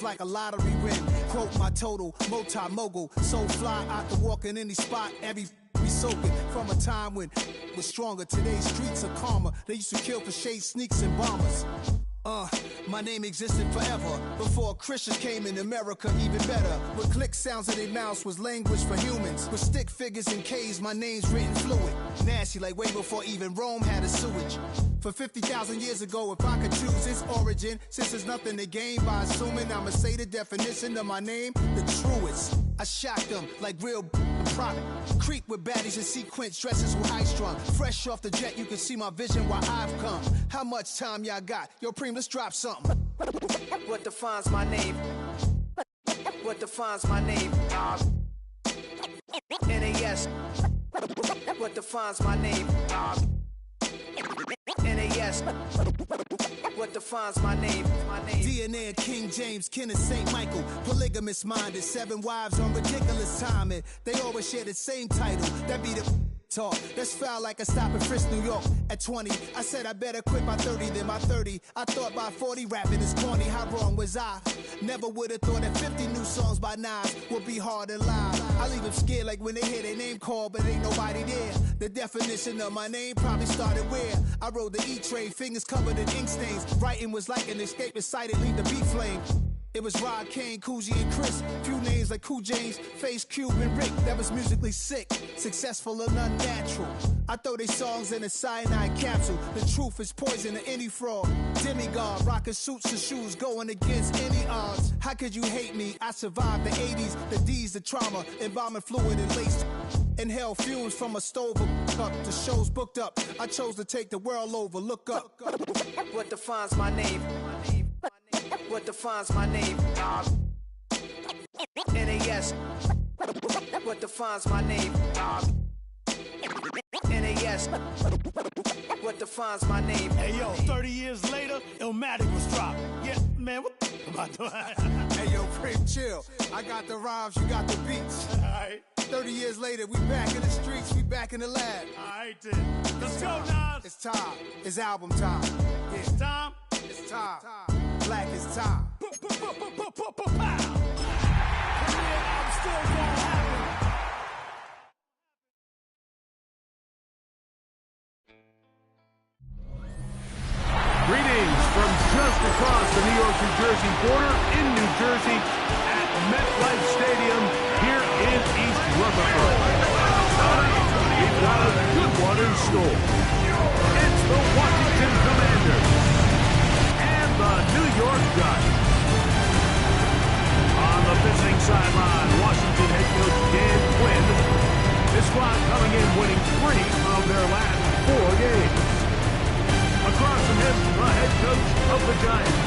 like a lottery win. Quote my total, multi-mogul. So fly out to walk in any spot, every be soaking. From a time when was stronger. Today's streets are calmer. They used to kill for shade sneaks and bombers. My name existed forever. Before Christians came in America, even better. With click sounds in their mouths was language for humans. With stick figures and K's, my name's written fluid. Nasty like way before even Rome had a sewage. For 50,000 years ago, if I could choose its origin, since there's nothing to gain by assuming, I'ma say the definition of my name, the truest. I shocked them like real product. Creep with baddies in sequence, dresses with high strung. Fresh off the jet, you can see my vision while I've come. How much time y'all got? Yo, Preem, let's drop something. What defines my name? What defines my name? NAS. What defines my name? NAS. What defines my name? DNA of King James, kin of St. Michael. Polygamous minded, 7 wives on ridiculous timing. They always share the same title. That be the talk. That's foul like a stop in Frisk, New York. At 20, I said I better quit by 30 than by 30. I thought by 40 rapping is corny. How wrong was I? Never would have thought that 50 new songs by Nas would be hard and live. I leave them scared like when they hear their name called, but ain't nobody there. The definition of my name probably started where I rode the E-train, fingers covered in ink stains. Writing was like an escape excited, leave the beat flame. It was Rod, Kane, Coogee, and Chris. Few names like Cool James, Face, Cube, and Rick. That was musically sick, successful and unnatural. I throw they songs in a cyanide capsule. The truth is poison to any fraud. Demigod, rocking suits and shoes, going against any odds. How could you hate me? I survived the 80s, the D's, the trauma, embalming fluid and laced. Inhale fumes from a stove up to shows booked up. I chose to take the world over. Look up. What defines my name? What defines my name? NAS. What defines my name? NAS. What defines my name? Hey yo, 30 years later, Illmatic was dropped. Yeah, man, what the about doing? Hey yo, Preem, chill. I got the rhymes, you got the beats. Alright. 30 years later, we back in the streets, we back in the lab. Alright then. Let's go, Nas. It's time. It's album time. Yeah. It's time. It's time. Black is time. Pow! I'm still gonna happen. Greetings from just across the New York-New Jersey border in New Jersey at MetLife Stadium here in East Rutherford. Tonight, we've got a good one in store. It's the Washington Commanders and the New York Giants. On the visiting sideline, Washington head coach Dan Quinn. His squad coming in winning 3 of their last 4 games. Across from him, the head coach of the Giants.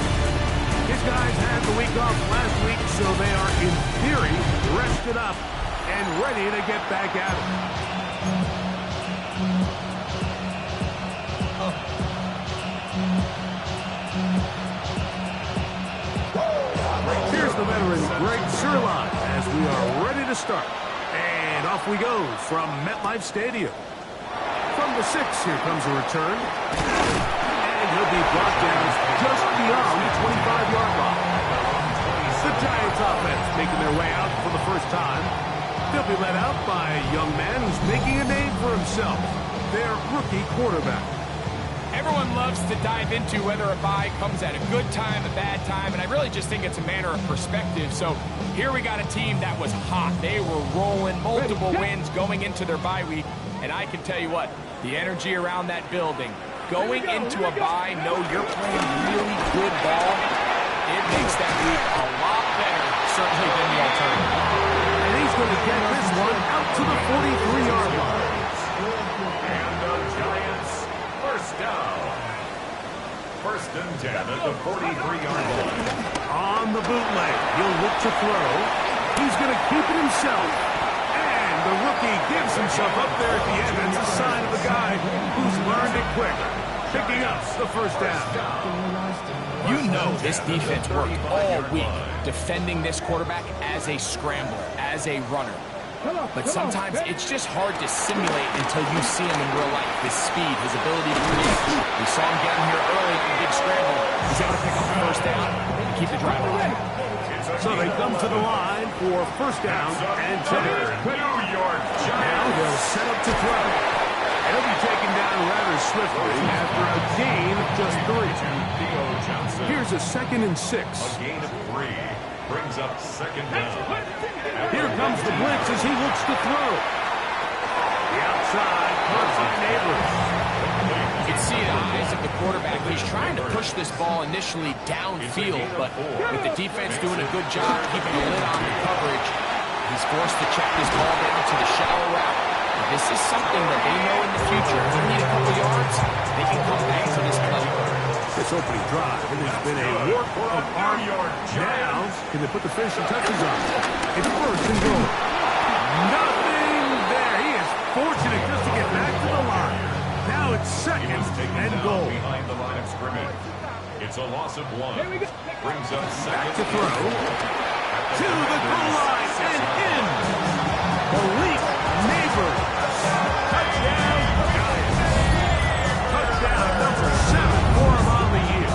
His guys had the week off last week, so they are, in theory, rested up and ready to get back at it. Here's the veteran, Greg Sirline, as we are ready to start. And off we go from MetLife Stadium. From the 6, here comes a return. And he'll be brought down just beyond the 25-yard line. The Giants offense making their way out for the first time. They'll be led out by a young man who's making a name for himself, their rookie quarterback. Everyone loves to dive into whether a bye comes at a good time, a bad time, and I really just think it's a matter of perspective. So here we got a team that was hot. They were rolling, multiple wins going into their bye week, and I can tell you what, the energy around that building, going into a bye, know you're playing really good ball, it makes that week a lot better, certainly than the alternative. And he's going to get this one out to the 43-yard line. And the Giants, first down. First and 10 at the 43-yard line. On the bootleg, he'll look to throw. He's going to keep it himself. And the rookie gives himself up there at the end. It's a sign of a guy who's learned it quick, picking up the first down. You know this defense worked all week defending this quarterback as a scrambler, as a runner. But sometimes it's just hard to simulate until you see him in real life. His speed, his ability to produce. We saw him get him here early in the big scramble. He's able to pick up the first down and keep the drive alive. come to the line for first down and 10. New York Now Giants. they'll set up to throw. He'll be taken down rather swiftly after a gain of just 3. Here's a 2nd and 6. A gain of 3 brings up second down. Here comes the blitz as he looks to throw. The outside, caught by Neighbors. You can see the eyes of the quarterback. He's trying to push this ball initially downfield, but with the defense doing a good job keeping a lid on the coverage, he's forced to check this ball down to the shallow route. This is something that they know in the future. If they need a couple yards, they can come back to this play. This opening drive, it has been a work of art. Now, can they put the finishing touches on? It's first and goal. Nothing there. He is fortunate just to get back to the line. Now it's second and goal. Behind the line of scrimmage. It's a loss of 1. Brings up second. Back to throw. To the goal line and in. Malik Neighbors. Touchdown, Giants. Touchdown number 7 for him on the year.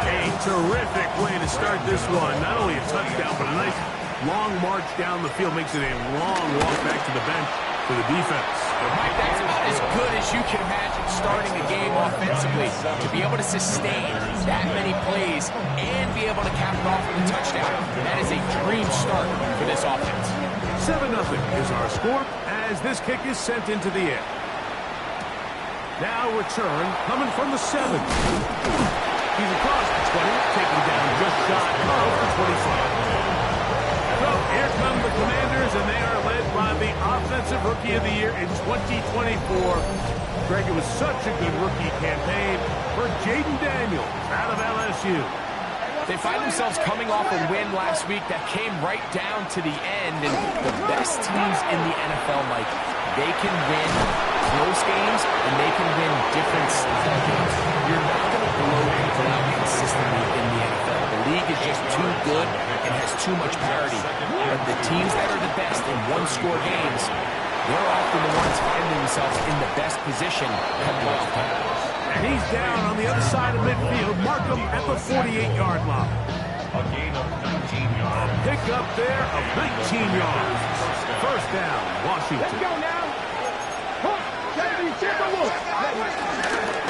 A terrific way to start this one. Not only a touchdown, but a nice long march down the field. Makes it a long walk back to the bench for the defense. Mike, that's about as good as you can imagine starting a game offensively. To be able to sustain that many plays and be able to cap it off with a touchdown, that is a dream start for this offense. 7-0 is our score as this kick is sent into the air. Now return coming from the 7. He's across the 20, taken down just shy of the 25. So here come the Commanders, and they are led by the Offensive Rookie of the Year in 2024. Greg, it was such a good rookie campaign for Jaden Daniels out of LSU. They find themselves coming off a win last week that came right down to the end, and the best teams in the NFL, Mike, they can win close games, and they can win different style games. You're not going to blow people out consistently in the NFL. The league is just too good and has too much parity. But the teams that are the best in one-score games, they're often the ones finding themselves in the best position come playoff time. And he's down on the other side of midfield. Mark him at the 48-yard line. A gain of 19 yards. Pick up there of 19 yards. First down, Washington.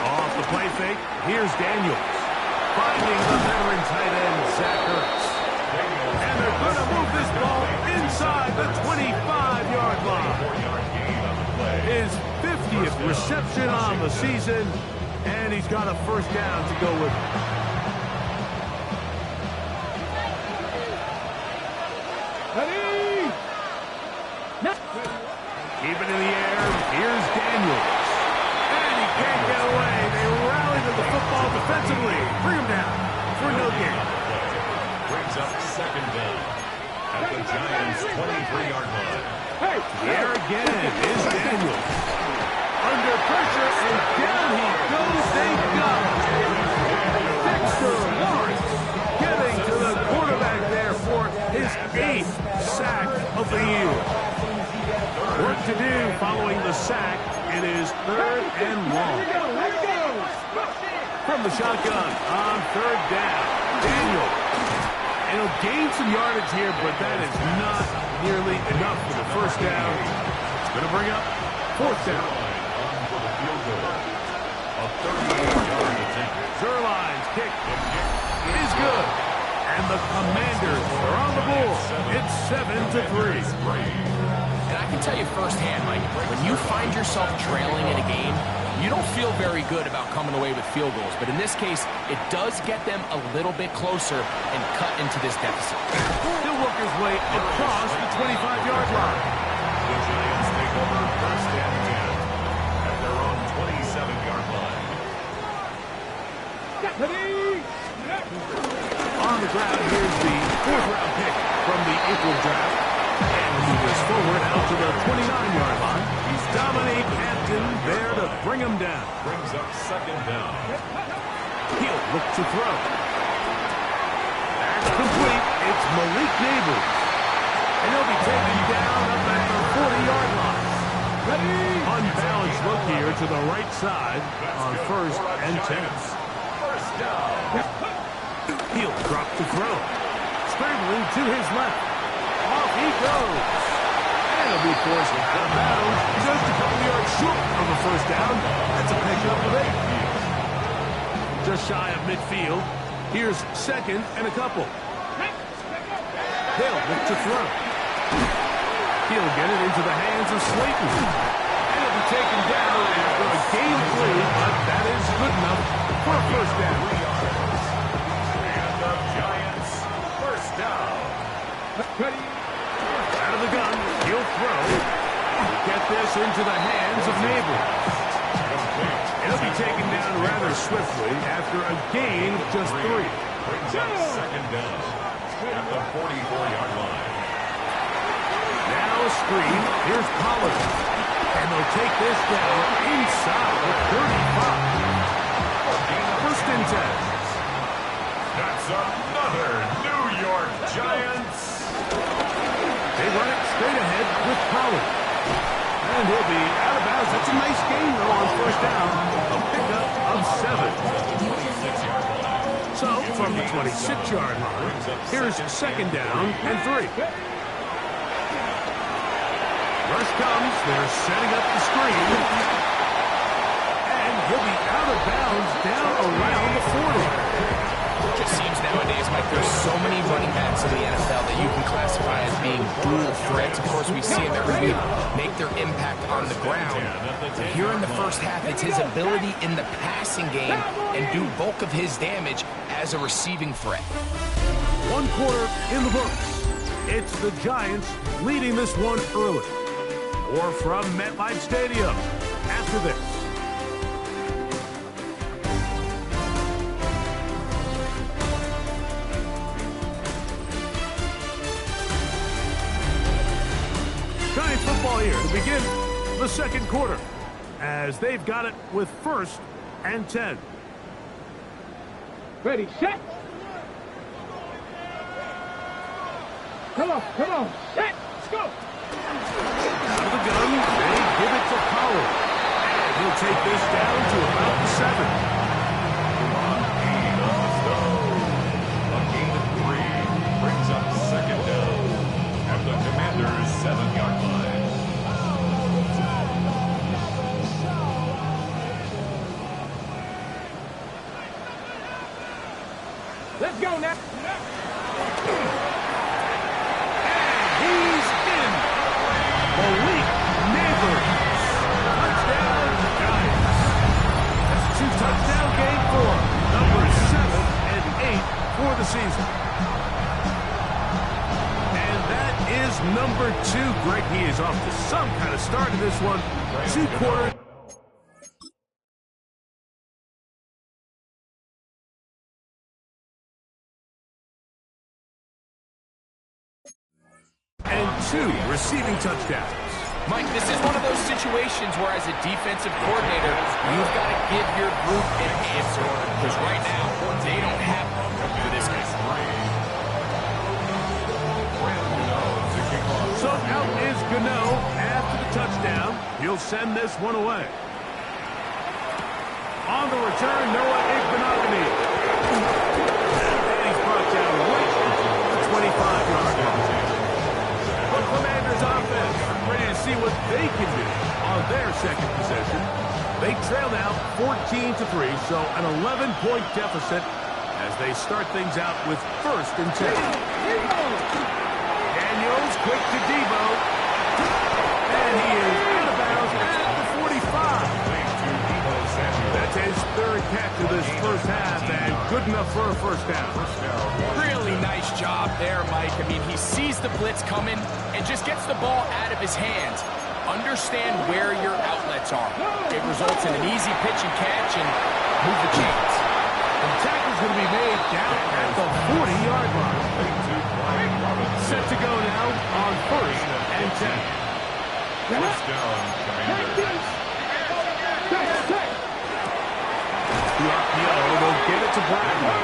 Off the play fake, here's Daniels. Finding the veteran tight end, Zach Ertz. And they're going to move this ball inside the 25-yard line. His 50th reception on the season, and he's got a first down to go with it. Keep it in the air. Here's Daniels. And he can't get away. They rally to the football defensively. Bring him down for no gain. Brings up second down at the Giants' 23-yard line. Here again is Daniels. Under pressure, and down he goes. They got him. Dexter Lawrence getting to the quarterback there for his 8th sack of the year. Work to do following the sack. It is 3rd and long. From the shotgun on 3rd down. Daniel. And he'll gain some yardage here, but that is not nearly enough for the first down. It's going to bring up 4th down. For the field goal. A 38-yard attempt. Zerline's kick is good. And the Commanders are on the board. It's 7-3. And I can tell you firsthand, Mike, when you find yourself trailing in a game, you don't feel very good about coming away with field goals. But in this case, it does get them a little bit closer and cut into this deficit. He'll work his way across the 25-yard line. The Giants take over first and 10 at their own 27-yard line. On the ground, here's the 4th-round pick from the April draft. And he moves forward out to the 29-yard line. He's Dominique Hampton there to bring him down. Brings up second down. He'll look to throw. That's complete. It's Malik Neighbors. And he'll be taken down up at the 40-yard line. Unbalanced look here to the right side on 1st and 10. First down. He'll drop the throw. Scrambling to his left. Off he goes. And he'll be forced out of bounds. Just a couple yards short of the first down. That's a pickup of 8. Just shy of midfield. Here's second and a couple. They'll look to throw. He'll get it into the hands of Slayton. And it'll be taken down after a gain of 3, but that is good enough for a first down. And the Giants, first down. Out of the gun, he'll throw. Get this into the hands of Neighbors. It'll be taken down rather swiftly after a gain of just 3. Brings up second down at the 44-yard line. Now a screen. Here's Pollard. And they'll take this down inside the 35. First and 10. That's another New York Giants. They run it straight ahead with Pollard. And he'll be out of bounds. That's a nice gain, though, on first down. A pickup of 7. So, from the 26-yard line, here's second down and 3. Rush comes. They're setting up the screen. And he'll be out of bounds down around the 40. It just seems nowadays like there's so many running backs in the NFL that you can classify as being dual threats. Of course, we see them every week make their impact on the ground. Here in the first half, it's his ability in the passing game and do bulk of his damage as a receiving threat. 1 quarter in the books. It's the Giants leading this one early. Or from MetLife Stadium after this. Giants football here to begin the second quarter as they've got it with first and 10. Ready, set. Come on, set, let's go. Out of the gun, they give it to Pollard. And he'll take this down to about the 7. A gain of 3 brings up second down at the Commanders' 7-yard line. Let's go now. He's in. Malik Neighbors. Touchdown, Giants. That's a 2-touchdown game for numbers 7 and 8 for the season. And that is number 2. Greg, he is off to some kind of start in this one. 2 quarters. And 2 receiving touchdowns. Mike, this is one of those situations where as a defensive coordinator, you've got to give your group an answer. Because right now, they don't have one for this game. So out is Gano after the touchdown. He'll send this one away. On the return, Noah Igbenogany. And he's brought down right at the 25-yard line. The Commanders offense ready to see what they can do on their second possession. They trail now 14-3, so an 11-point deficit as they start things out with first and 10. Daniels quick to Debo. And he is out of bounds at the 45. That's his 3rd catch of this first half, and good enough for a first down. Really nice job there, Mike. I mean, he sees the blitz coming and just gets the ball out of his hands. Understand where your outlets are. It results in an easy pitch and catch and move the chains. The tackle's going to be made down at the 40-yard line. Set to go now on first and 10. First down, Commanders. The RPO will get it to Bradley.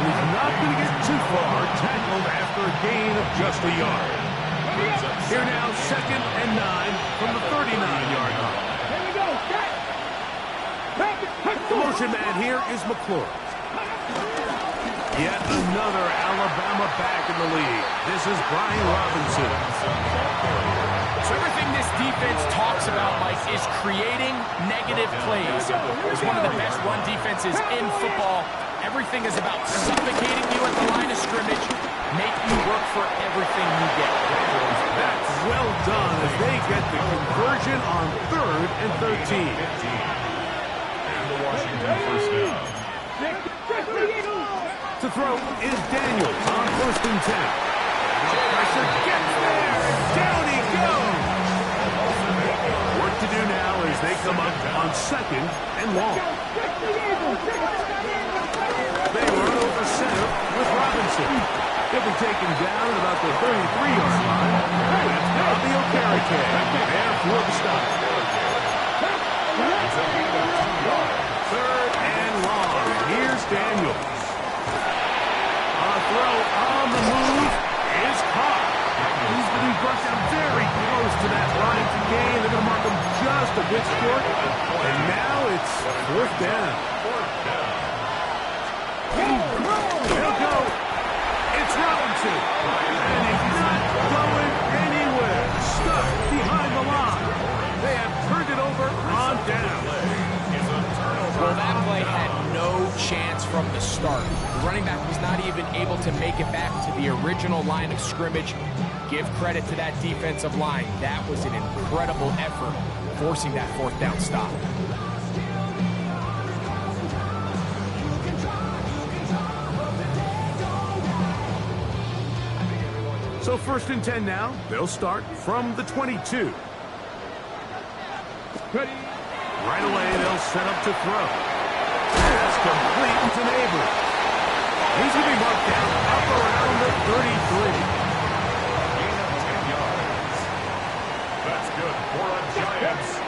He's not going to get too far. Tackled after a gain of just a yard. Here now, second and 9 from the 39-yard line. Here we go, set. The motion man here is McClure. Yet another Alabama back in the lead. This is Brian Robinson. So everything this defense talks about, Mike, is creating negative plays. It's one of the best run defenses in football. Everything is about suffocating you at the line of scrimmage, make you work for everything you get. That's well done as they get the conversion on 3rd and 13. And the Washington first down. To throw is Daniels on 1st and 10. Pressure gets there, and down he goes. Work to do now as they come up on 2nd and long. They run over center with Robinson. He'll be taken down at about the 33-yard line. That's Bobby Okereke there for the stop. 3rd and long. Here's Daniels. A throw on the move is caught. He's going to be brought down very close to that line to gain. They're going to mark him just a bit short. And now it's 4th down. He'll go. It's Robinson. And he's not going anywhere. Stuck behind the line. They have turned it over on down. Well, that play had no chance from the start. The running back was not even able to make it back to the original line of scrimmage. Give credit to that defensive line. That was an incredible effort, forcing that 4th down stop. So 1st and 10 now. They'll start from the 22. Right away, they'll set up to throw. That's complete to Neighbors. He's going to be marked down up around the 33. Gain of 10 yards. That's good for a Giants.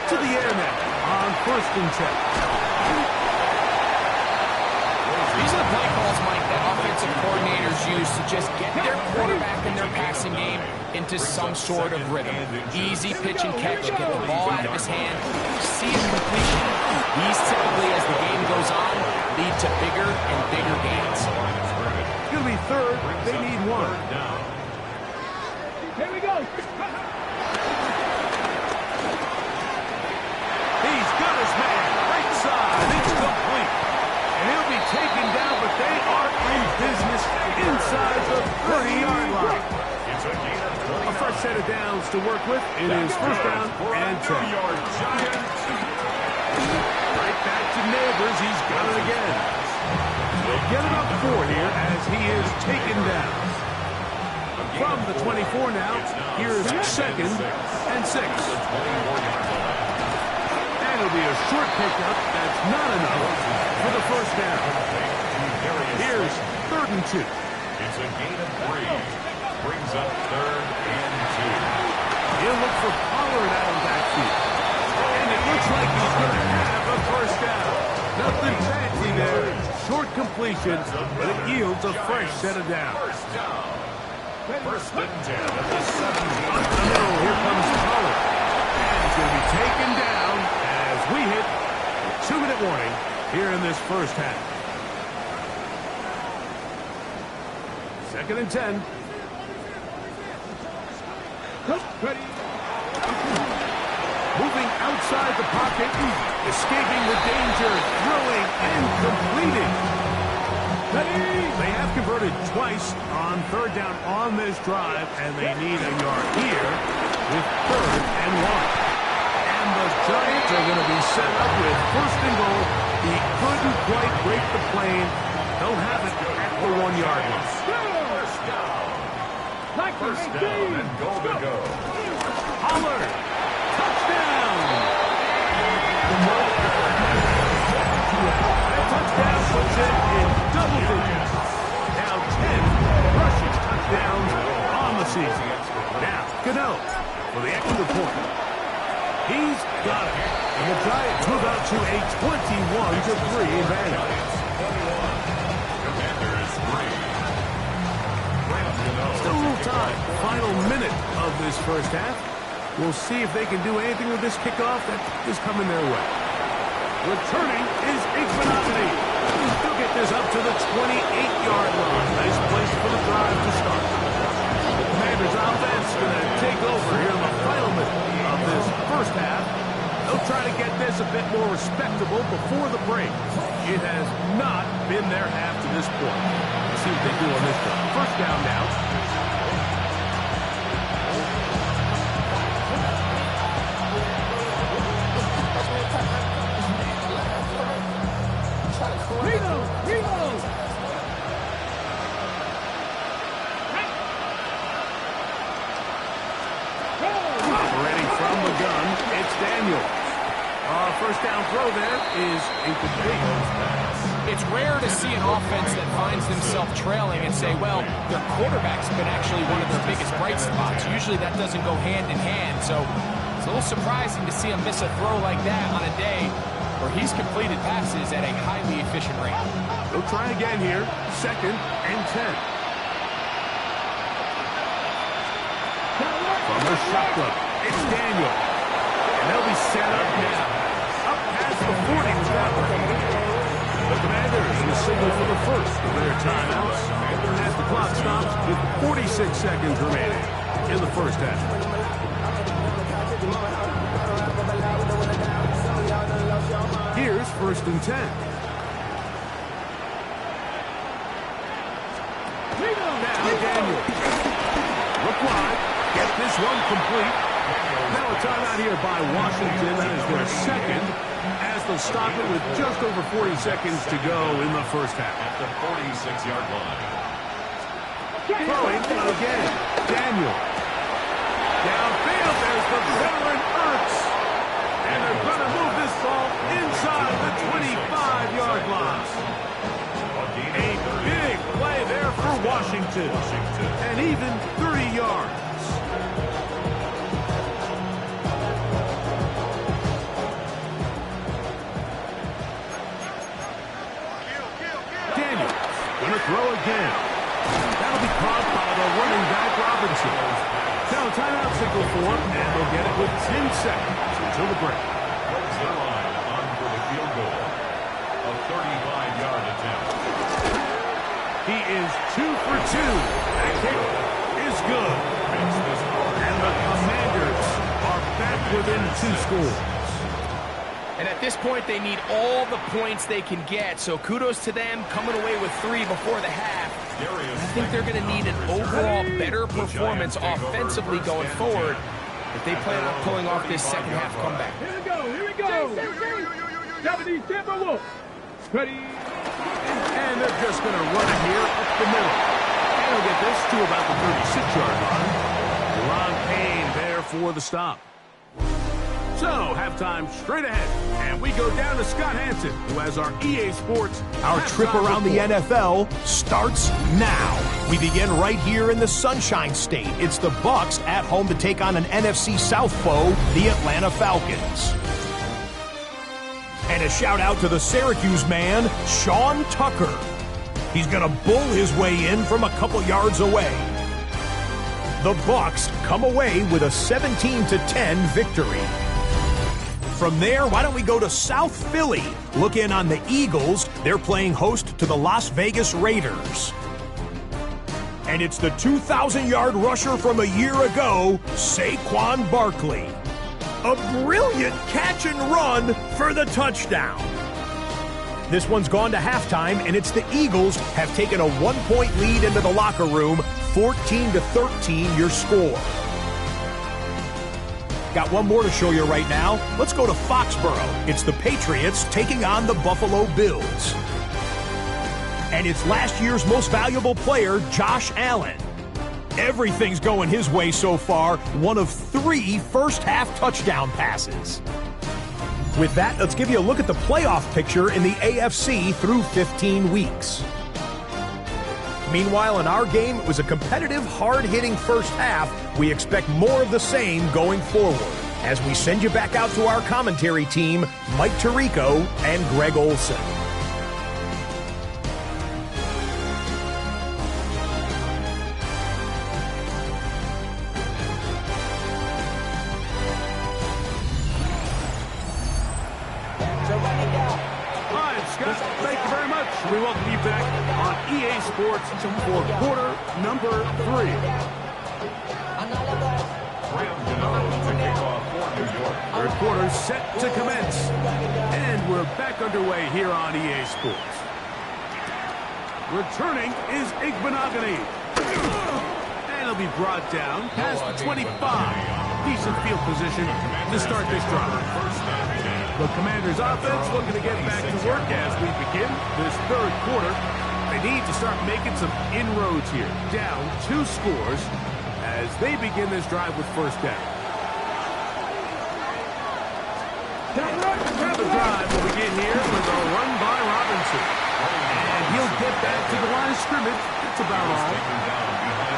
To the air now on 1st and 10. These are the play calls, Mike, that offensive coordinators use to just get their quarterback and their passing game into some sort of rhythm. Easy pitch and catch, get the ball out of his hand, see a completion. These typically, as the game goes on, lead to bigger and bigger gains. It's going to be 3rd. They need 1. Here we go. He's got his man. Right side. It's complete. And he'll be taken down, but they are in business inside the 30-yard line. It's a gain of 20. A fresh set of downs to work with. It is 1st down and 10. Giants. Right back to Neighbors. He's got it again. They'll get it up 4 here as he is taken down. From the 24 now, here's 2nd and 6. And it'll be a short pickup. That's not enough for the 1st down. Here's 3rd and 2. It's a gain of 3. Brings up 3rd and 2. He'll look for Pollard out of the backfield. And it looks like he's going to have a 1st down. Nothing fancy there. Short completion, but it yields a fresh set of downs. 1st down. 1st and 10 at the 17. Up the middle, here comes Pollard. And he's going to be taken down as we hit a 2-minute warning here in this 1st half. 2nd and 10. Moving outside the pocket, escaping the danger, throwing and completing. They have converted twice on 3rd down on this drive, and they need a yard here with 3rd and 1. And the Giants are going to be set up with 1st and goal. He couldn't quite break the plane. They'll have it at the 1-yard line. 1st down and goal to go. Pollard, touchdown! That touchdown puts it in double digits. Now 10 rushing touchdowns on the season. Now, Gmen for the extra point. He's got it. And the Giants move out to a 21-3 advantage. Still a little time. Final minute of this 1st half. We'll see if they can do anything with this kickoff that is coming their way. Returning is Gmen. He'll get is up to the 28-yard line. Nice place for the drive to start. The Commanders' offense going to take over here in the final minute of this first half. They'll try to get this a bit more respectable before the break. It has not been their half to this point. Let's see what they do on this one. First down now. Operating from the gun, it's Daniel. First down throw there is incomplete. It's rare to see an offense that finds themselves trailing and say, well, their quarterback's been actually one of their biggest bright spots. Usually that doesn't go hand in hand, so it's a little surprising to see him miss a throw like that on a day where he's completed passes at a highly efficient rate. They'll try again here. 2nd and 10. From the shotgun, it's Daniel. And they'll be set up now. Up past the 40 with that one. The Commanders will signal for the first of their timeouts as the clock stops with 46 seconds remaining in the first half. Here's 1st and 10. Now Daniel. Look wide. Get this one complete. Now a timeout here by Washington. That is their second, as they'll stop it with just over 40 seconds to go in the first half. At the 46-yard line. Throwing again. Daniel. Downfield, there's the veteran Ertz. And they're going to move this ball inside the 25-yard line. A big play there for Washington. And even 30 yards. Daniel going to throw again. That'll be caught by the running back Robinson. Now timeout signal for him, and they'll get it with 10 seconds until the break. Holds their line on for the field goal. A 35-yard attempt. He is 2 for 2. That kick is good. And the Commanders are back within 2 scores. And at this point, they need all the points they can get. So kudos to them coming away with 3 before the half. I think they're going to need an overall better performance offensively going forward if they plan on pulling off this second half comeback. Here we go, here we go. Japanese Timberwolves. Ready. And they're just going to run it here up the middle. And they'll get this to about the 36-yard line. Ron Payne there for the stop. So, halftime straight ahead, and we go down to Scott Hansen, who has our EA Sports. Our trip around the NFL starts now. We begin right here in the Sunshine State. It's the Bucs at home to take on an NFC South foe, the Atlanta Falcons. And a shout out to the Syracuse man, Sean Tucker. He's going to bull his way in from a couple yards away. The Bucs come away with a 17-10 victory. From there, why don't we go to South Philly? Look in on the Eagles. They're playing host to the Las Vegas Raiders. And it's the 2,000-yard rusher from a year ago, Saquon Barkley. A brilliant catch and run for the touchdown. This one's gone to halftime, and it's the Eagles have taken a 1-point lead into the locker room, 14-13 your score. Got one more to show you right now. Let's go to Foxborough. It's the Patriots taking on the Buffalo Bills. And it's last year's most valuable player, Josh Allen. Everything's going his way so far. One of 3 first-half touchdown passes. With that, let's give you a look at the playoff picture in the AFC through 15 weeks. Meanwhile, in our game, it was a competitive, hard-hitting first half. We expect more of the same going forward as we send you back out to our commentary team, Mike Tirico and Greg Olson. we welcome you back on EA Sports for quarter number 3. Third quarter set to commence. And we're back underway here on EA Sports. Returning is Gmen. And he'll be brought down past the 25. Decent field position to start this drive. The Commanders' offense looking to get back to work as we begin this third quarter. They need to start making some inroads here. Down 2 scores as they begin this drive with first down. The drive will begin here with a run by Robinson. And he'll get back to the line of scrimmage. That's about all.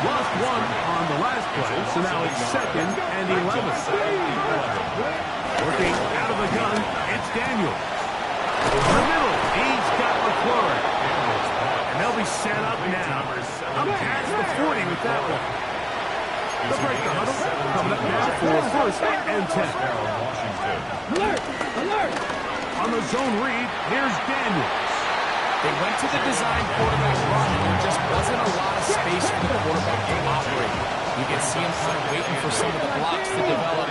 Lost 1 on the last play, so now it's 2nd and 11. Working out of the gun, it's Daniel. In the middle, he's got McClure. And they'll be set up now. Up past the 40 with that one. The break the huddle coming up now for first and 10. Alert! Alert! On the zone read, here's Daniels. They went to the design quarterback run, and there just wasn't a lot of space for the quarterback to operate. You can see him kind of waiting for some of the blocks to develop.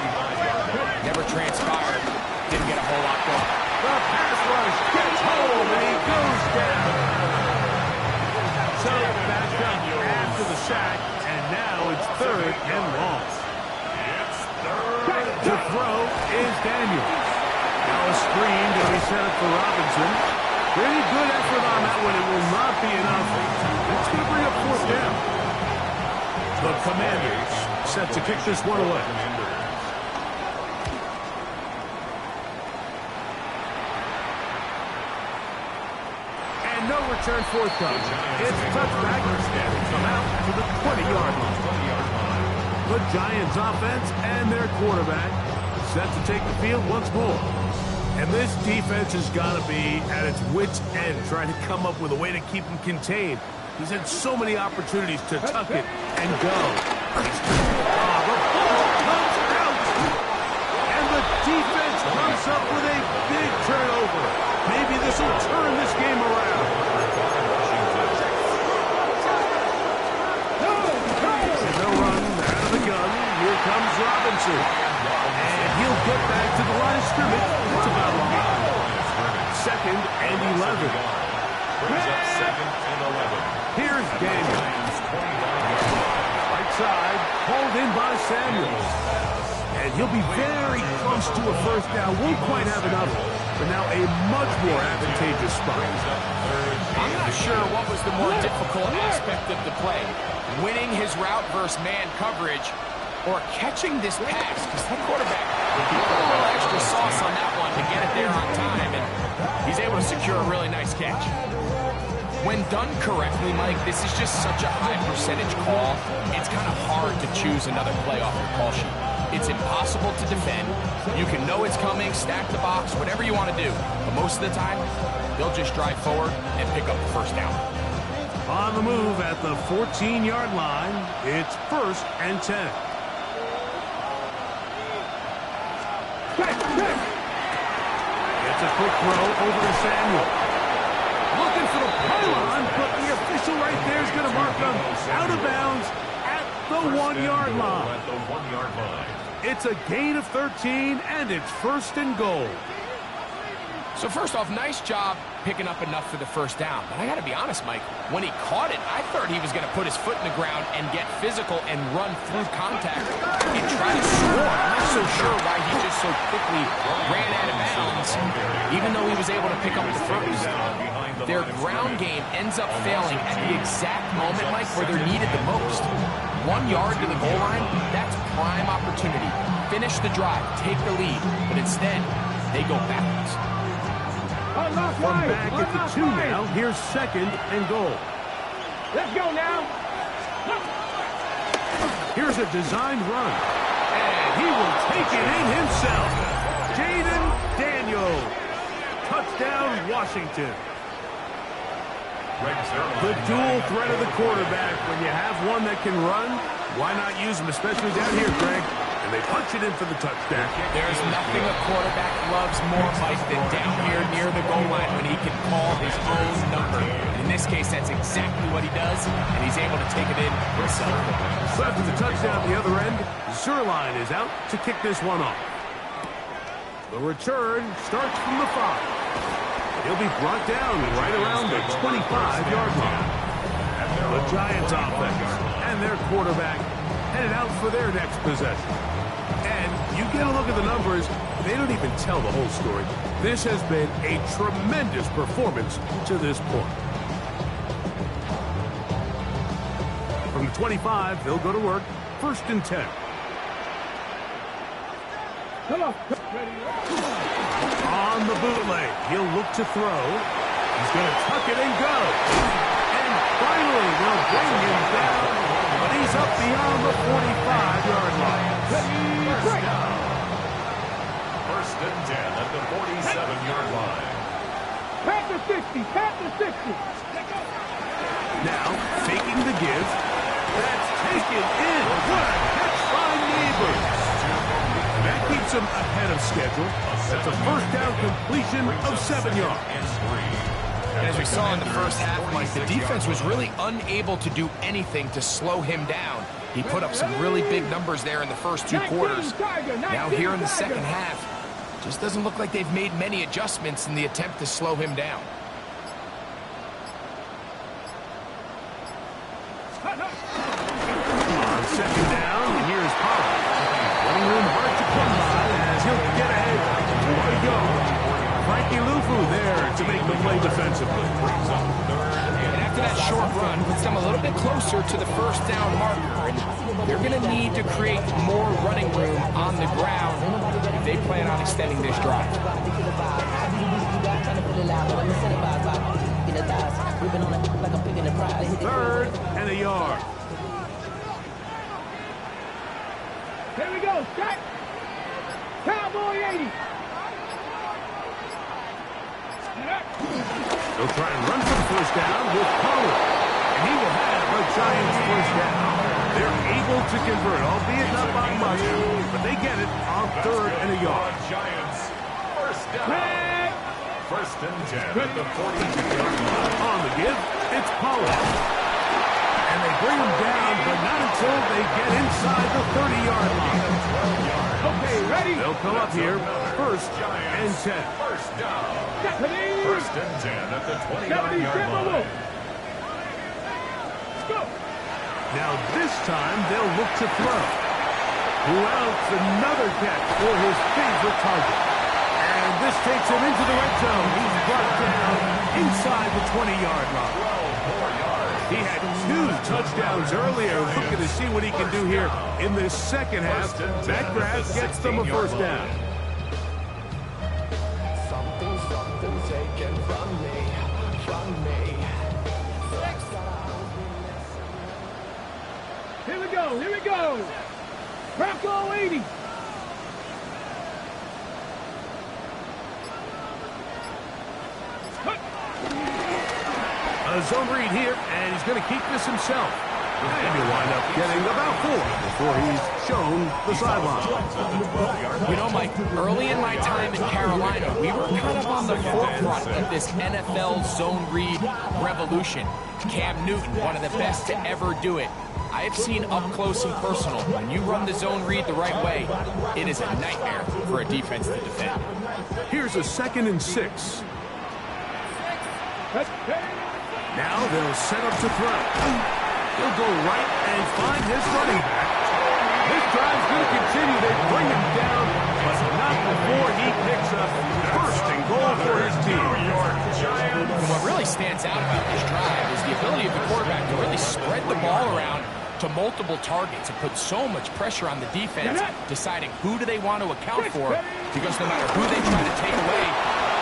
Never transpired. Didn't get a whole lot going. The pass rush gets home, and he goes down. So back up after the sack, and now it's 3rd and long. To throw is Daniels. Now a screen to be set up for Robinson. Pretty good effort on that one. It will not be enough. That's going to bring up 4th down. The Commanders set to kick this one away. And no return forthcoming. It's a touchback. Come out to the 20-yard line. The Giants offense and their quarterback set to take the field once more. And this defense has got to be at its wits' end, trying to come up with a way to keep him contained. He's had so many opportunities to tuck it and go. The ball comes out. And the defense comes up with a big turnover. Maybe this will turn this game around. And they'll run out of the gun. Here comes Robinson. And he'll get back to the line of scrimmage. It's about long. 2nd and 11. Brings up 2nd and 11. Here's Daniels. Right side, pulled in by Samuels. And he'll be very close to a first down. Won't quite have enough, but now a much more advantageous spot. I'm not sure what was the more difficult aspect of the play. Winning his route versus man coverage, or catching this pass, because that quarterback put a little extra sauce on that one to get it there on time, and he's able to secure a really nice catch. When done correctly, Mike, this is just such a high percentage call, it's kind of hard to choose another play off your call sheet. It's impossible to defend. You can know it's coming, stack the box, whatever you want to do, but most of the time, they'll just drive forward and pick up the first down. On the move at the 14-yard line, it's 1st and 10. It's a quick throw over to Samuel. Looking for the pylon, but the official right there is going to mark them out of bounds at the 1-yard line. It's a gain of 13, and it's 1st and goal. So first off, nice job picking up enough for the first down. But I got to be honest, Mike, when he caught it, I thought he was going to put his foot in the ground and get physical and run through contact and try to score. I'm not so sure why he just so quickly ran out of bounds, even though he was able to pick up the first. Their ground game ends up failing at the exact moment, Mike, where they're needed the most. 1 yard to the goal line, that's prime opportunity. Finish the drive, take the lead, but instead, they go backwards. From back at the 2 now, here's 2nd and goal. Let's go now. Here's a designed run. And he will take it in himself. Jaden Daniels. Touchdown, Washington. The dual threat of the quarterback. When you have one that can run, Why not use them, especially down here, Greg? And they punch it in for the touchdown. There's nothing a quarterback loves more, Mike, than down here near the goal line when he can call his own number. In this case, that's exactly what he does, and he's able to take it in himself. So after the touchdown at the other end, Zerline is out to kick this one off. The return starts from the 5. He'll be brought down right around the 25-yard line. The Giants offense and their quarterback headed out for their next possession. And you get a look at the numbers, they don't even tell the whole story. This has been a tremendous performance to this point. From the 25, they'll go to work. 1st and 10. On the bootleg, he'll look to throw. He's going to tuck it and go. And finally, they'll bring him down, but he's up beyond the 45-yard line. First and 10 at the 47-yard line. Pat the 60, pat the 60. Now, faking the give. That's taken in. What a catch by Neighbors. That keeps him ahead of schedule. That's a first down completion of 7 yards. As we saw in the first half, Mike, the defense was really unable to do anything to slow him down. He put up some really big numbers there in the first 2 quarters. Now here in the second half, just doesn't look like they've made many adjustments in the attempt to slow him down. On 2nd down, and here's Pollard. Running room hard to come by as he'll get ahead to a yard. Frankie Lufu there to make the play defensively. And after that short run, puts them a little bit closer to the first down marker. And they're going to need to create more running room on the ground if they plan on extending this drive. 3rd and a yard. Here we go, set. Cowboy 80. They'll try and run for the first down with Pollard. And he will have the Giants first down. They're able to convert, albeit not by much, but they get it on 3rd and a yard. Giants first down. First and 10 at the 42-yard line. On the give, it's Pollard. And they bring him down, but not until they get inside the 30-yard line. Okay, ready? They'll come up here, 1st and 10. First down. First and 10 at the 29-yard line. Now this time they'll look to throw. Who else? Another catch for his favorite target. And this takes him into the red zone. He's brought down inside the 20-yard line. 12 more yards. He had 2 touchdowns earlier. Looking to see what he can do here in this second half. That grab gets them a first down. Something taken from me. Here we go. Bronco 80. A zone read here, and he's going to keep this himself. And he'll wind up getting about 4 before he's shown the sideline. You know, Mike, early in my time in Carolina, we were kind of on the forefront of this NFL zone read revolution. Cam Newton, one of the best to ever do it. I have seen up close and personal, when you run the zone read the right way, it is a nightmare for a defense to defend. Here's a 2nd and 6. Now they'll set up to throw. He'll go right and find his running back. This drive's going to continue. They bring him down, but not before he picks up 1st and goal for his team. And what really stands out about this drive is the ability of the quarterback to really spread the ball around to multiple targets and put so much pressure on the defense, deciding who do they want to account for, because no matter who they try to take away,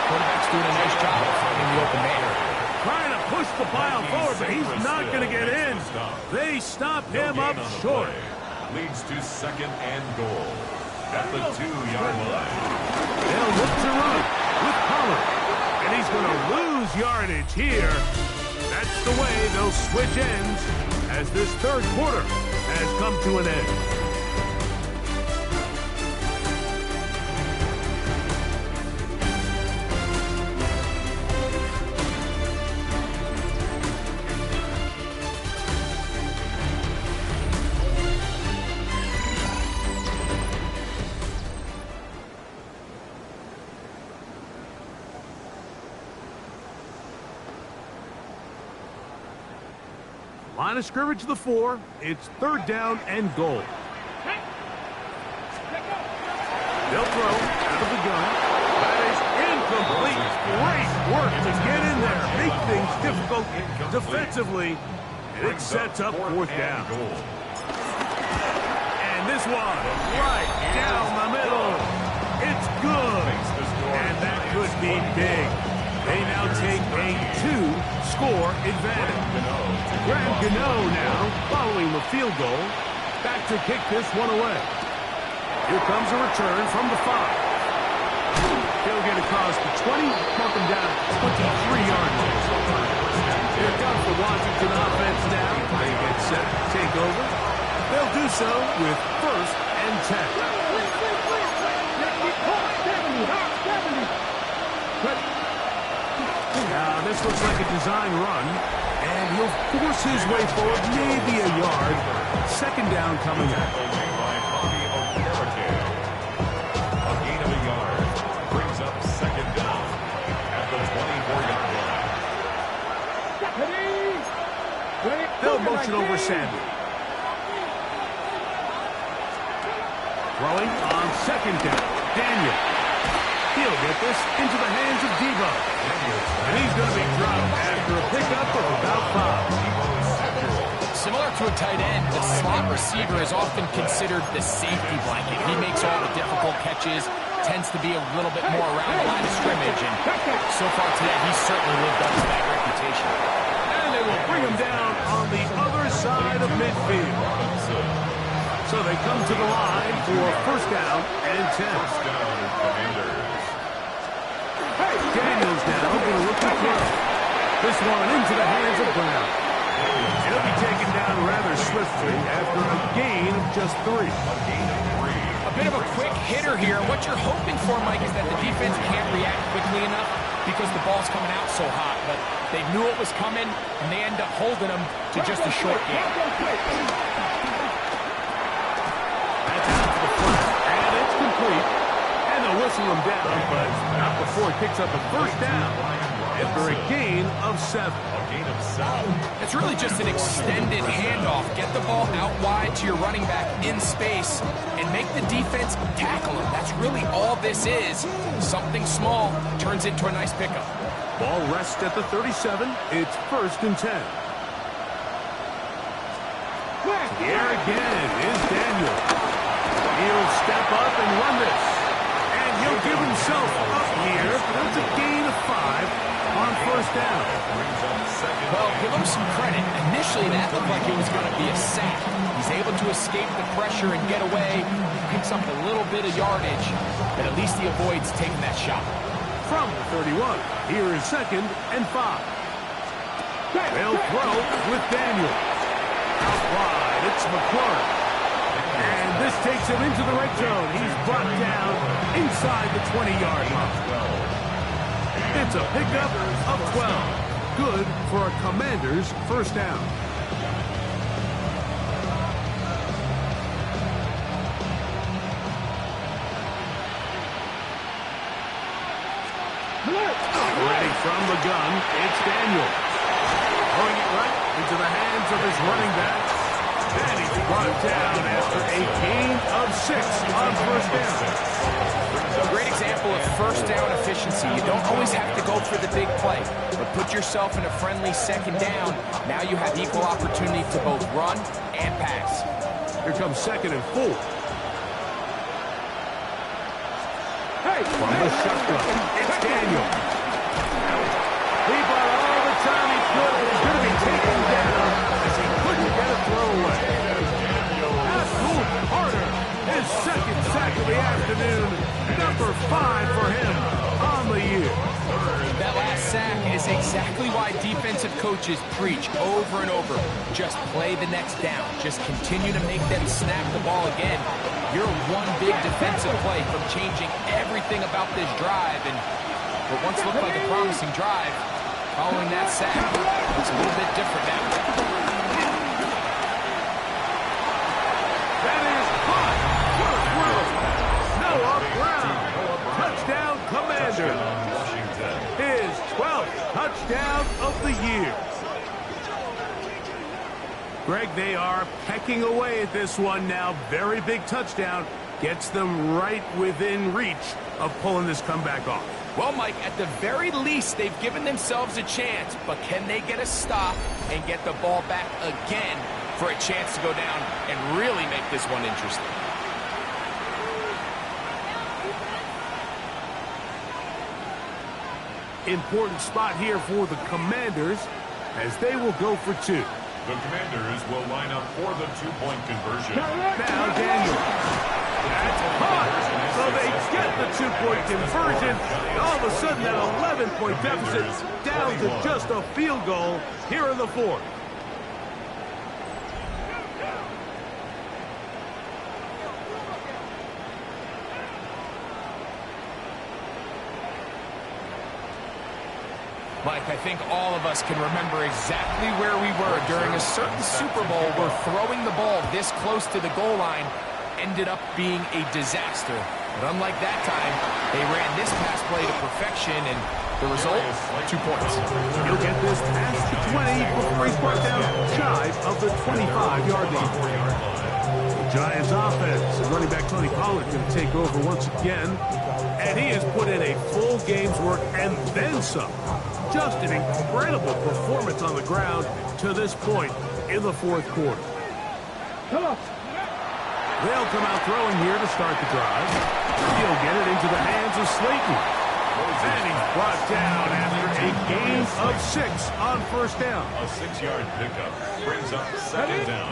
quarterback's doing a nice job of finding the open man. Trying to push the pile forward, but he's not going to get in. They stop him up short. Leads to 2nd and goal at the 2-yard line. They'll look to run with Pollard, and he's going to lose yardage here. That's the way they'll switch ends as this 3rd quarter has come to an end. Line of scrimmage to the 4. It's 3rd down and goal. They'll throw out of the gun. That is incomplete. Great work to get in there. Make things difficult defensively. And it sets up 4th down. And this one right down the middle. It's good. And that could be big. They now take a 2-score advantage. Gmen now following the field goal. Back to kick this one away. Here comes a return from the 5. He'll get across the 20, bump him down 23-yard line. Here comes the Washington offense now. They get set to take over. They'll do so with 1st and 10. Now, this looks like a design run, and he'll force his way forward, maybe a yard. 2nd down coming up. A gain of a yard brings up 2nd down at the 24-yard line. They'll motion over Sandy. Throwing on 2nd down. Daniel. He'll get this into the hands of Debo. And he's going to be dropped after a pickup of about 5. Similar to a tight end, the slot receiver is often considered the safety blanket. He makes all the difficult catches, tends to be a little bit more around the line of scrimmage, and so far today, he's certainly lived up to that reputation. And they will bring him down on the other side of midfield. So they come to the line for 1st down and 10. First down, Commanders. Daniels now going to look to throw. This one into the hands of Brown. He'll be taken down rather swiftly after a gain of just 3. A bit of a quick hitter here. What you're hoping for, Mike, is that the defense can't react quickly enough because the ball's coming out so hot. But they knew it was coming, and they end up holding them to just a short gain. That's out to the front, and it's complete. And they'll whistle him down, but not before he picks up a 1st down after a gain of 7. It's really just an extended handoff. Get the ball out wide to your running back in space and make the defense tackle him. That's really all this is. Something small turns into a nice pickup. Ball rests at the 37. It's 1st and 10. Here again is Daniel. He'll step up and run this. And he'll give himself up here. That's a gain of 5 on 1st down. Well, give him some credit. Initially, that looked like it was going to be a sack. He's able to escape the pressure and get away. Picks up a little bit of yardage, but at least he avoids taking that shot. From the 31, here is 2nd and 5. They'll throw with Daniel. Out wide, it's McClure. And this takes him into the red zone. He's brought down inside the 20-yard line. It's a pickup of 12. Good for a Commander's 1st down. Operating from the gun, it's Daniel. Throwing it right into the hands of his running back. And he's brought down after a gain of 6 on 1st down. A great example of 1st down efficiency. You don't always have to go for the big play, but put yourself in a friendly 2nd down. Now you have equal opportunity to both run and pass. Here comes 2nd and 4. From the shotgun, it's Daniel. He bought all the time he could. He's going to be taken down as he couldn't get a throwaway. Abdul Carter, his 2nd sack of the afternoon. Number 5 for him on the year. That last sack is exactly why defense defensive coaches preach over and over, just play the next down. Just continue to make them snap the ball again. You're one big defensive play from changing everything about this drive. And what once looked like a promising drive, following that sack, it's a little bit different now. That is caught. What a throw. Noah Brown. Touchdown, Commanders. His 12th touchdown of the year. Greg, they are pecking away at this one now. Very big touchdown. Gets them right within reach of pulling this comeback off. Well, Mike, at the very least, they've given themselves a chance. But can they get a stop and get the ball back again for a chance to go down and really make this one interesting? Important spot here for the Commanders as they will go for two. The Commanders will line up for the two-point conversion. Now Daniel. That's caught. So they get the two-point conversion. And all of a sudden that 11-point deficit down to just a field goal here in the fourth. Mike, I think all of us can remember exactly where we were during a certain Super Bowl where throwing the ball this close to the goal line ended up being a disaster. But unlike that time, they ran this pass play to perfection, and the result, 2 points. He'll get this past the 20 before he's brought down shy of the 25-yard line. The Giants offense, running back Tony Pollard going to take over once again, and he has put in a full game's work and then some. Just an incredible performance on the ground to this point in the fourth quarter. They'll come out throwing here to start the drive. He'll get it into the hands of Slayton. And he's brought down after a gain of 6 on first down. A 6-yard pickup brings up second down.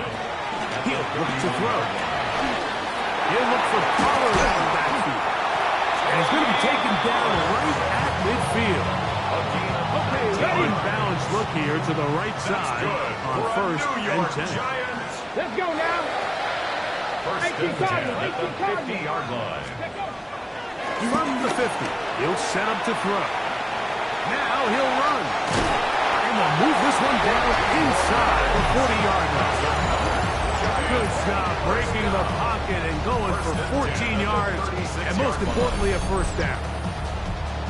He'll look to throw. He'll look for Pollard in the backfield. And he's going to be taken down right at midfield. Unbalanced look here to the right side on first and 10. Let's go now. First and 10 at the 50-yard line. From the 50, he'll set up to throw. Now he'll run. And they'll move this one down inside the 40-yard line. Good job breaking the pocket and going for 14 yards, and most importantly, a first down.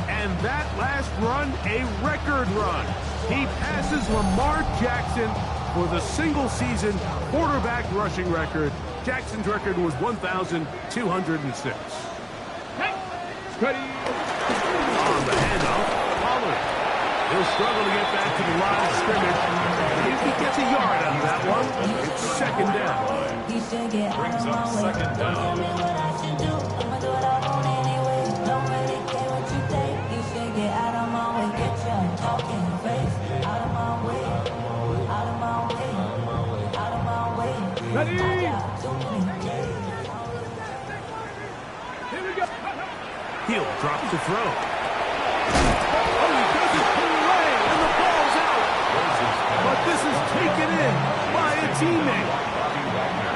And that last run, a record run. He passes Lamar Jackson for the single-season quarterback rushing record. Jackson's record was 1,206. Ready. On the handoff, Pollard. He'll struggle to get back to the line of scrimmage. If he gets a yard out of that one, it's second down. Brings up second down. Ready. Here we go. He'll drop to throw. Oh, he doesn't pull away, and the ball's out. But this is taken in by a teammate.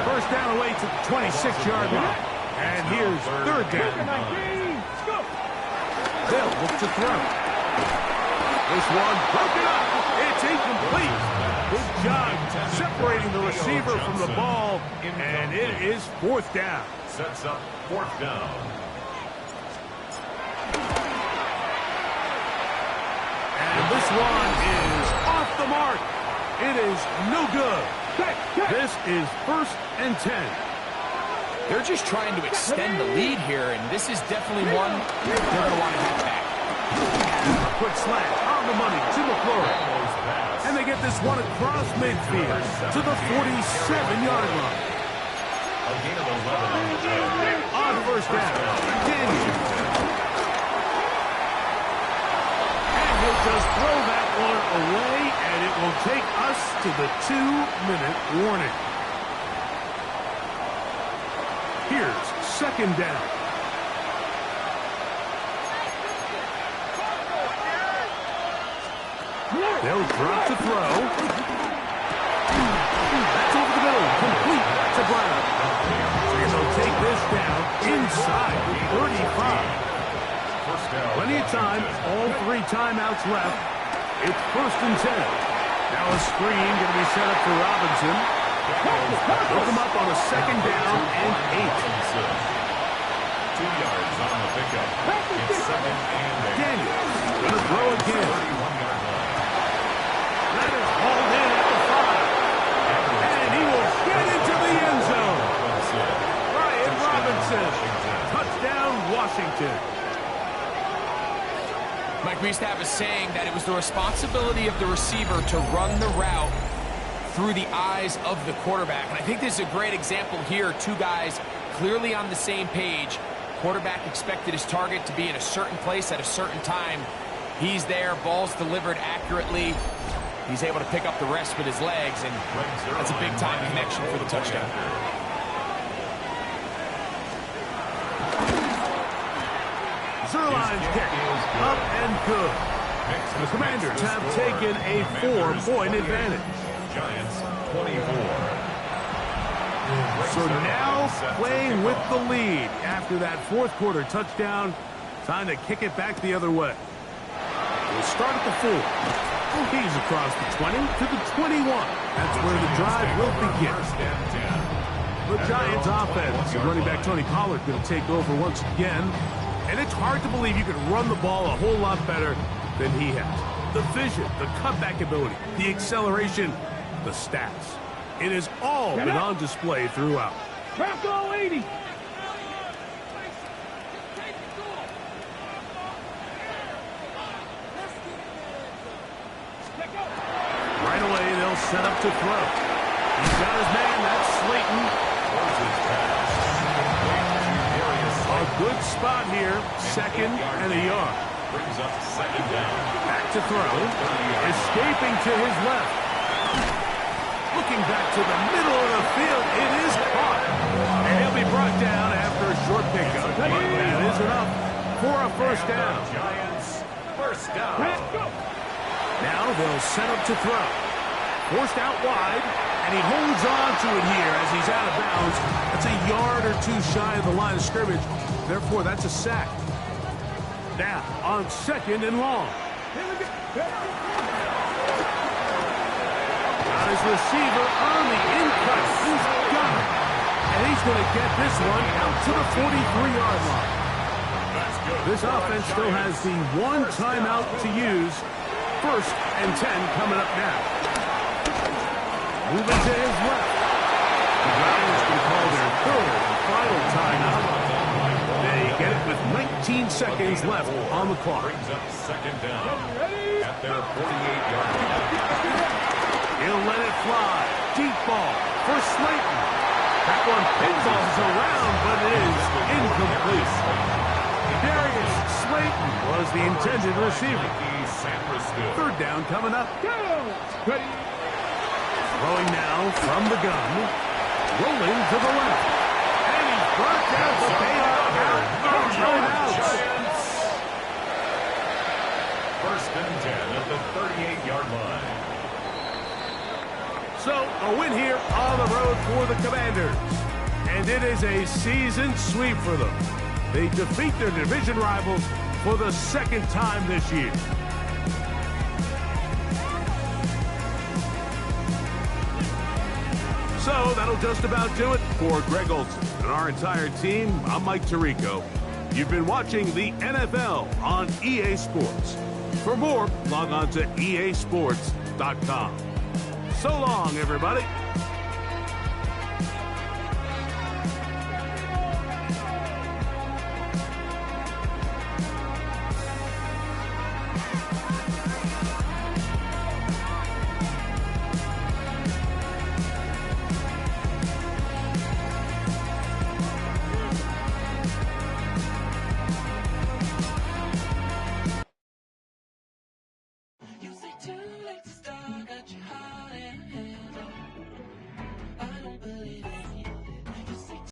First down away to the 26-yard line. And here's third down. They'll look to throw. This one broken up. It's incomplete. Good job separating the receiver from the ball, and it is fourth down. Sets up fourth down. And this one is off the mark. It is no good. This is first and 10. They're just trying to extend the lead here, and this is definitely one they're going to want to have back. A quick slant on the money to McClure. And they get this one across midfield to the 47-yard line. A gain of 11 on first down. Daniel. And he'll just throw that one away, and it will take us to the 2-minute warning. Here's second down. They'll drop to throw. That's over the middle. Complete to Brown. And they'll take this down inside 35. Plenty of time. All 3 timeouts left. It's 1st and 10. Now a screen going to be set up for Robinson. Hook him up on a 2nd down and 8. 2 yards on the pickup. It's 2nd and 8. Daniels going to throw again. That is hauled in at the 5. And he will get into the end zone. Brian Robinson. Touchdown, Washington. Mike, we used to have a saying that it was the responsibility of the receiver to run the route through the eyes of the quarterback. And I think this is a great example here. 2 guys clearly on the same page. Quarterback expected his target to be in a certain place at a certain time. He's there, ball's delivered accurately. He's able to pick up the rest with his legs, and that's a big-time connection for the touchdown. Zerline's kick up and good. The Commanders have taken a 4-point advantage. Giants 24. So now playing with the lead after that 4th quarter touchdown. Time to kick it back the other way. We'll start at the 4. He's across the 20 to the 21. That's where the drive will begin. The Giants offense, running back Tony Pollard going to take over once again. And it's hard to believe you can run the ball a whole lot better than he has. The vision, the cutback ability, the acceleration, the stats. It has all been on display throughout. Crack all 80. Right away, they'll set up to throw. He's got his man, that's Slayton. A good spot here, 2nd and a yard. Brings up 2nd down. Back to throw. Escaping to his left. Looking back to the middle of the field. It is caught. And he'll be brought down after a short pickup. That is enough for a 1st down. Giants 1st down. Now they'll set up to throw. Forced out wide. And he holds on to it here as he's out of bounds. That's a yard or 2 shy of the line of scrimmage. Therefore, that's a sack. Now, on 2nd and long. Got his receiver on the in-cut. He's got it. And he's going to get this one out to the 43-yard line. This offense still has the 1 timeout to use. 1st and 10 coming up now. Moving to his left. The Giants can call their 3rd and final timeout. They get it with 19 seconds left on the clock. Brings up 2nd down at their 48-yard line. He'll let it fly. Deep ball for Slayton. That one pinballs around, but it is incomplete. Darius Slayton was the intended receiver. 3rd down coming up. Throwing now from the gun. Rolling to the left. And he's brought down the bailout out of timeouts. 1st and 10 at the 38-yard line. So, a win here on the road for the Commanders. And it is a season sweep for them. They defeat their division rivals for the 2nd time this year. So, that'll just about do it for Greg Olson and our entire team. I'm Mike Tirico. You've been watching the NFL on EA Sports. For more, log on to easports.com. So long, everybody.